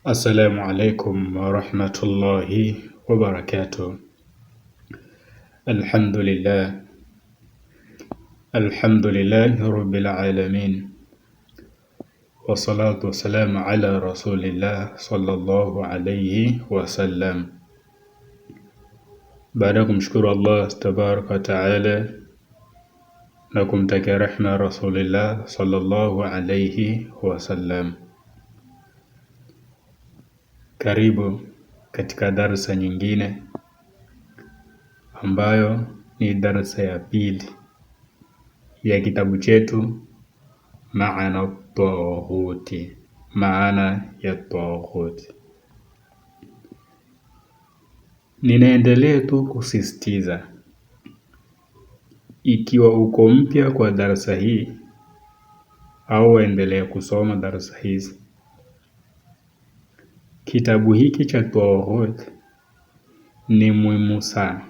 Assalamu alaikum wa rahmatullahi wa barakatuh. Alhamdulillahi rabbil alamin. Wassalatu wassalamu ala rasulillah sallallahu alayhi wa sallam. Baada ya kumshukuru Allah tabaraka wa taala na kumtakia rehma rasulillah sallallahu alayhi wa sallam. Karibu katika darsa nyingine ambayo ni darsa ya pili ya kitabu chetu Maana Taghuti, maana ya taghuti. Ninaendelea tu kusisitiza, ikiwa uko mpya kwa darasa hii au endelea kusoma darasa hizi, kitabu hiki cha Taghuti ni muhimu sana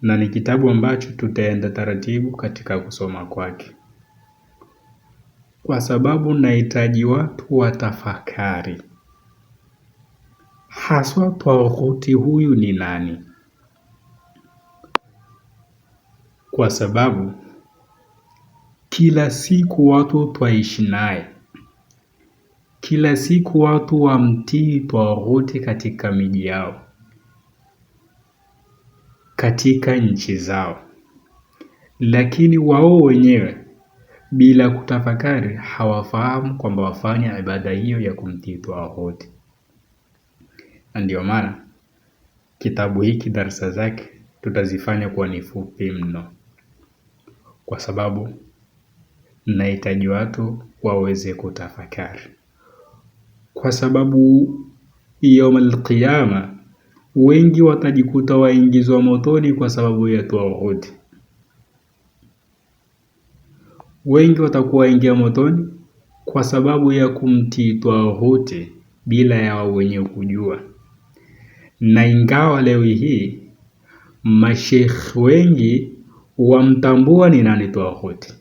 na ni kitabu ambacho tutaenda taratibu katika kusoma kwake, kwa sababu nahitaji watu watafakari haswa taghuti huyu ni nani, kwa sababu kila siku watu twaishi naye, kila siku watu wamtii taghuti katika miji yao, katika nchi zao, lakini wao wenyewe bila kutafakari hawafahamu kwamba wafanya ibada hiyo ya kumtii taghuti. Na ndio maana kitabu hiki darasa zake tutazifanya kuwa ni fupi mno, kwa sababu nahitaji watu waweze kutafakari, kwa sababu yaumul qiyama wengi watajikuta waingizwa motoni kwa sababu ya taghuti. Wengi watakuwa waingia motoni kwa sababu ya kumtii taghuti bila ya wao wenyewe kujua. Na ingawa leo hii masheikh wengi wamtambua ni nani taghuti,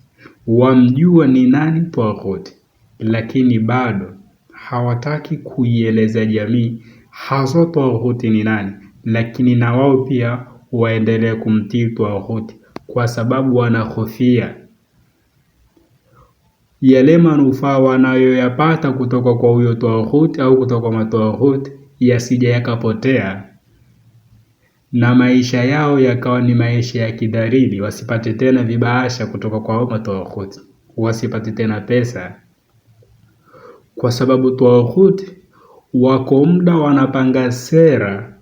wamjua ni nani taghuti, lakini bado hawataki kuieleza jamii hasa taghuti ni nani, lakini na wao pia waendelee kumtii taghuti, kwa sababu wanahofia yale manufaa wanayoyapata kutoka kwa huyo taghuti au kutoka kwa mataghuti yasije yakapotea na maisha yao yakawa ni maisha ya kidharili, wasipate tena vibahasha kutoka kwa mataghuti, wasipate tena pesa, kwa sababu taghuti wako muda wanapanga sera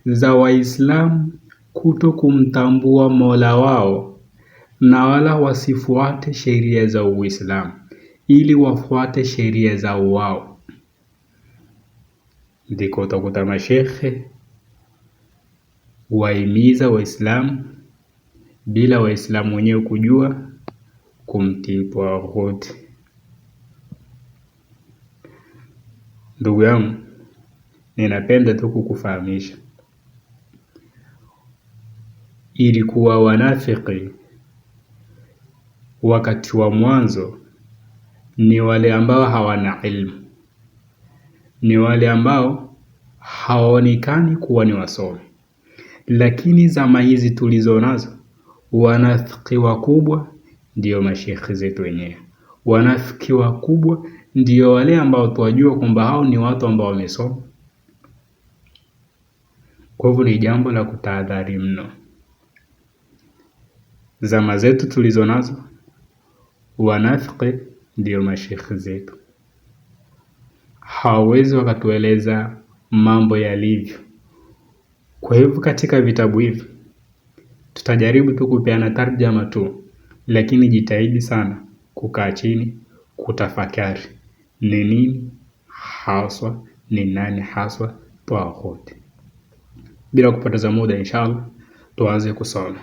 za Waislamu kuto kumtambua Mola wao na wala wasifuate sheria za Uislamu ili wafuate sheria za wao. Ndiko utakuta mashekhe waimiza Waislamu bila Waislamu wenyewe kujua kumtii taghuti. Ndugu yangu, ninapenda tu kukufahamisha, ilikuwa wanafiki wakati wa mwanzo ni wale ambao hawana ilmu, ni wale ambao hawaonekani kuwa ni wasomi. Lakini zama hizi tulizo nazo, wanafiki wakubwa ndio mashekhi zetu wenyewe. Wanafiki wakubwa ndio wale ambao tuwajua kwamba hao ni watu ambao wamesoma. Kwa hivyo ni jambo la kutahadhari mno. Zama zetu tulizo nazo, wanafiki ndio mashekhi zetu. Hawawezi wakatueleza mambo yalivyo. Kwa hivyo katika vitabu hivi tutajaribu tu kupeana tarjama tu, lakini jitahidi sana kukaa chini kutafakari ni nini haswa, ni nani haswa taghuti. Bila kupoteza muda, inshallah tuanze kusoma.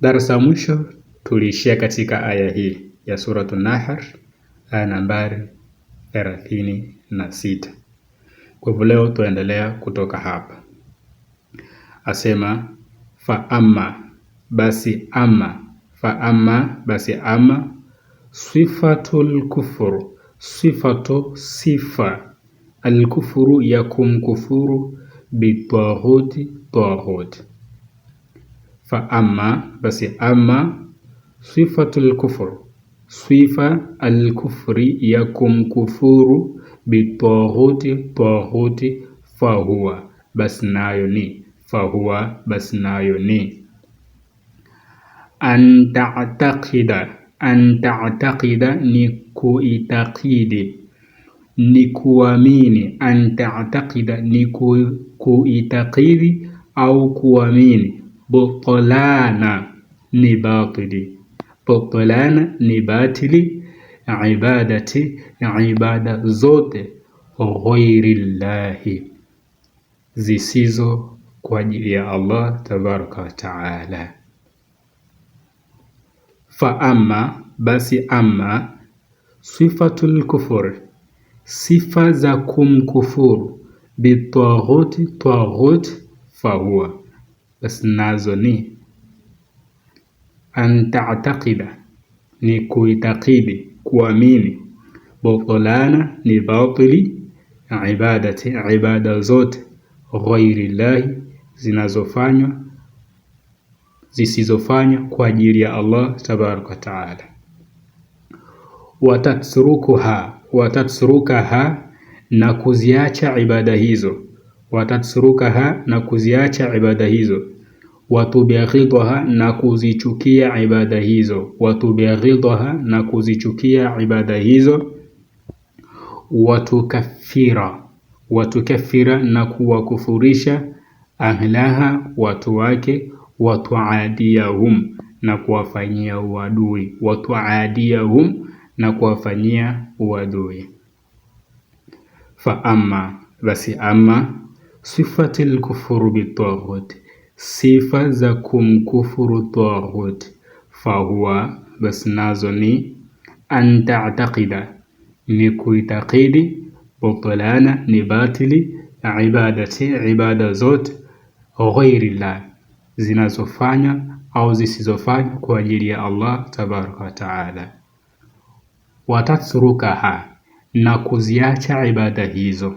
Darasa mwisho tuliishia katika aya hii ya Suratul Nahl, aya nambari 36. Kwa hivyo leo tuendelea kutoka hapa. Asema fa amma basi amma sifatul kufur sifatu sifa alkufuru ya kumkufuru bitaghuti taghut. Fa amma, basi amma sifatul kufur, sifa alkufri ya kumkufuru bitaghuti taghuti, fahuwa, basi nayo ni fahuwa, basi nayo ni an ta'taqida ni kuitakidi, ni kuamini. An ta'taqida ni kuitakidi au kuamini. Butlana ni batili, butlana ni batili. Ibadati, ibada zote ghairillahi, zisizo kwa ajili ya Allah tabaraka wa taala. Fa amma, basi amma sifatul kufur, sifa za kumkufuru bitaghuti taghut, fahuwa, basi nazo ni an ta'taqida ni kuitakidi, kuamini. Butlana ni batili. Ibadati, ibada zote ghairillahi, zinazofanywa zisizofanywa kwa ajili ya Allah tabaraka wa taala. Watatrukaha na kuziacha ibada hizo. Watatrukaha na kuziacha ibada hizo. Watubghidha na kuzichukia ibada hizo. Watubghidha na kuzichukia ibada hizo. Watukaffira na kuwakufurisha ahlaha, watu wake. Watuadiyahum na kuwafanyia uadui. Watuadiyahum na kuwafanyia uadui. Fa amma, basi amma sifatil kufuru bitaghut, sifa za kumkufuru taghut. Fahuwa, basi nazo ni an ta'taqida ni kuitakidi. Butlana ni batili. Ibadati, ibada zote ghairillah, zinazofanya au zisizofanya kwa ajili ya Allah tabaraka wa taala. Watatrukaha na kuziacha ibada hizo.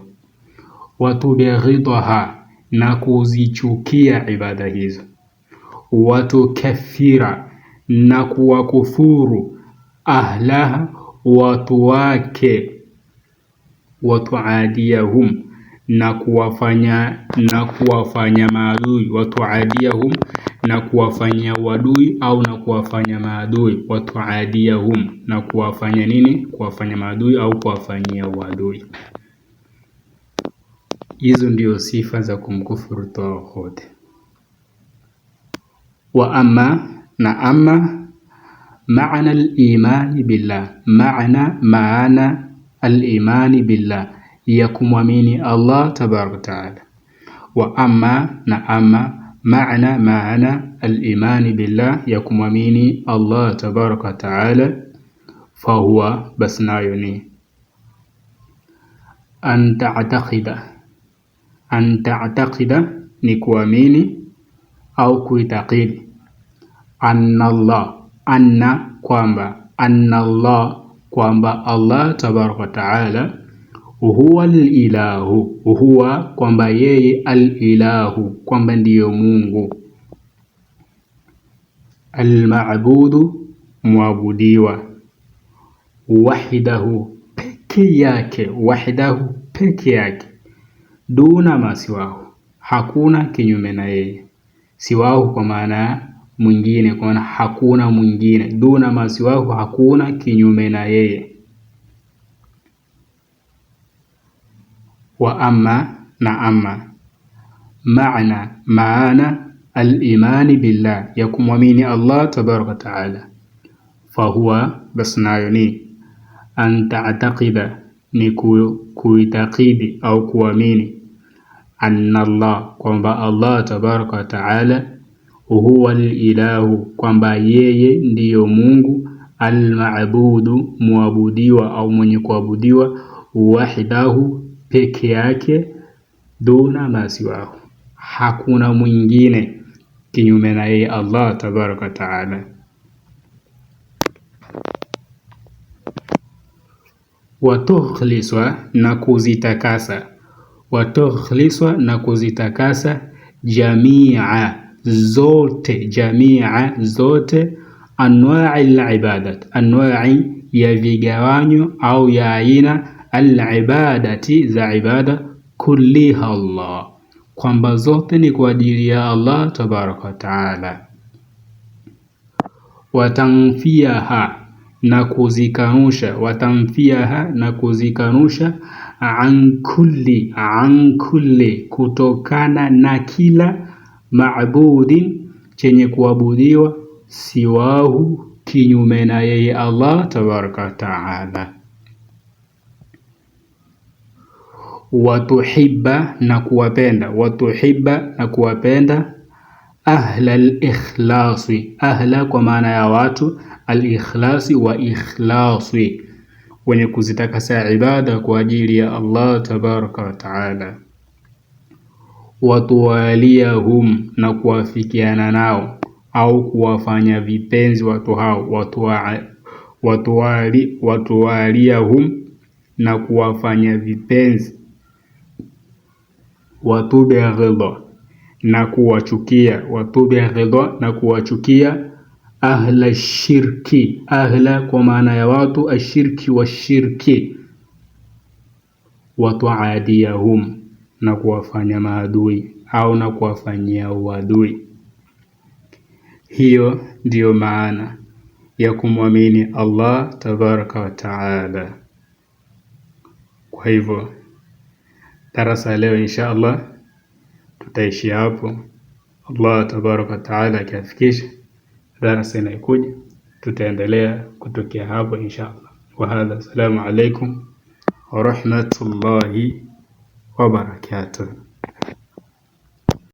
Watubghidha na kuzichukia ibada hizo. Watukaffira na kuwakufuru ahlaha, watu wake. Watuadiyahum na kuwafanya maadui. Watuadiyahum na kuwafanyia uadui au na kuwafanya maadui. Watuadiyahum na kuwafanya nini? Kuwafanya maadui au kuwafanyia uadui. Hizo ndio sifa za kumkufuru taghut. Wa amma, na amma maana al-imani billah, maana al-imani billah, ya kumwamini Allah tabaraka wa taala. Wa amma, na amma maana al-imani billah, ya kumwamini Allah tabaraka wa taala. Fahuwa, basi nayo ni an ta'taqida ni kuamini au kuitakidi. Anna kwamba Allah tabaraka wa taala huwa al-ilahu, huwa kwamba yeye al-ilahu, kwamba ndiyo Mungu. Al-ma'budu, muabudiwa. Wahidahu, peke yake. Wahidahu, peke yake. Duna masiwahu, hakuna kinyume na yeye. Siwahu kwa maana mwingine, kwa maana hakuna mwingine. Duna masiwahu, hakuna kinyume na yeye. Wa amma, na amma maana al-imani billah, ya kumwamini Allah tabaraka wa taala. Fahuwa, basi nayo ni an ta'taqida ni kuitakidi au kuamini. Anna Allah, kwamba Allah tabaraka wa taala huwa al-ilahu, kwamba yeye ndiyo Mungu. Al-ma'budu, muabudiwa au mwenye kuabudiwa. Wahidahu, peke yake. Duna masiwahu, hakuna mwingine kinyume na yeye Allah tabaraka wa taala. Watukhliswa na kuzitakasa, watukhliswa na kuzitakasa, jamia zote, anwa'i al-ibadat, anwa'i ya vigawanyo au ya aina, al-ibadati za ibada, kulliha Allah, kwamba zote ni kwa ajili ya Allah tabaraka wa taala. Watanfiaha na kuzikanusha, watanfiaha na kuzikanusha, an kulli kutokana na kila maabudin chenye kuabudiwa, siwahu kinyume na yeye Allah tabaraka wa taala. Watuhibba na kuwapenda, watuhibba na kuwapenda, ahla al-ikhlasi, ahla kwa maana ya watu, al-ikhlasi wa ikhlasi, wenye kuzitakasa ibada kwa ajili ya Allah tabaraka wa taala. Watuwaliyahum na kuwafikiana nao au kuwafanya vipenzi watu hao, watuwaliyahum na kuwafanya vipenzi, watubghidha na kuwachukia, watubghidha na kuwachukia, ahla shirki, ahla kwa maana ya watu, ashirki wa shirki, watuadiyahum na kuwafanya maadui au na kuwafanyia uadui. Hiyo ndiyo maana ya kumwamini Allah tabaraka wa taala. Kwa hivyo darasa leo insha Allah tutaishi hapo. Allah tabaraka wa taala akiafikisha darasa inayokuja tutaendelea kutokea hapo insha Allah. Wa hadha, assalamu alaikum wa rahmatullahi wa barakatuh.